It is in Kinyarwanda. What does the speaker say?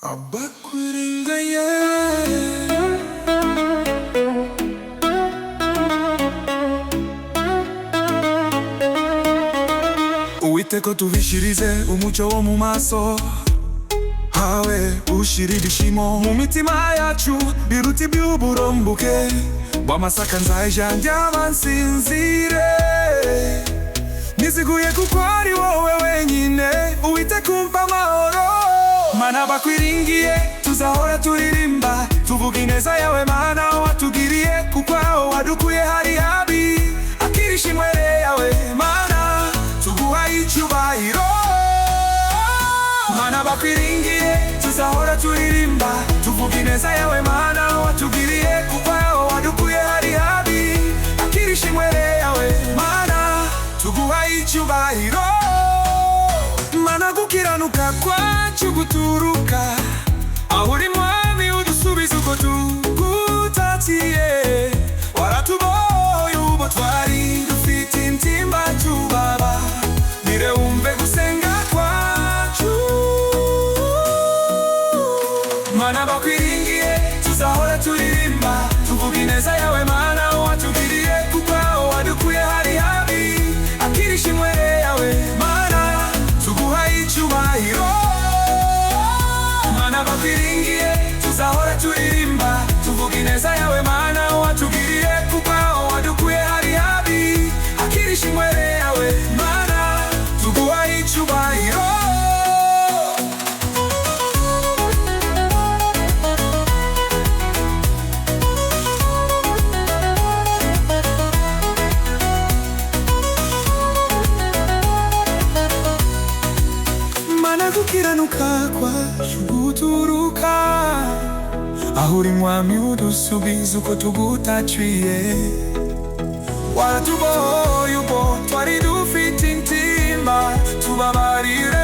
Abakwiringaye Uwiteka tuvishirize umucyo wo mu maso hawe, ushira ibishimo mu mitima yacu biruta iby'uburumbuke bw'amasaka. Nzayijanja abansinzire niziguye kuko ari wowe wenyine. Uwiteka umpa amahoro, Mana bakwiringiye tuzahora turirimba tuvuga ineza yawe Mana watugiriye, kuko aho wadukuye hari habi. Akirisha inwere yawe Mana tuguha icyubahiro. Mana bakwiringiye tuzahora turirimba tuvuga ineza yawe Mana watugiriye, kuko aho wadukuye hari habi. Akirisha inwere yawe Mana tuguha icyubahiro. Mana gukiranuka kwacu guturuka aho uri mwami, udusubiza uko tugutakiye. Waratubohoye ubo twari dufite intimba tubaba, nire wumve gusenga kwacu. Mana bakwiringiye tuzahora turirimba tuvuga ineza yawe Mana watugiriye, kuko aho wadukuye hari habi. Akirisha inwere yawe Mana tuguha icyubahiro. Mana bakwiringiye tuzahora turirimba tuvuga ineza yawe Mana watugiriye, kuko aho wadukuye hari habi. Akirisha inwere yawe Mana tuguha icyubahiro. Gukiranuka kwacu guturuka aho uri mwami, udusubiza uko tugutaciye. Waratubohoye ubo twari dufite intimba tubabarira.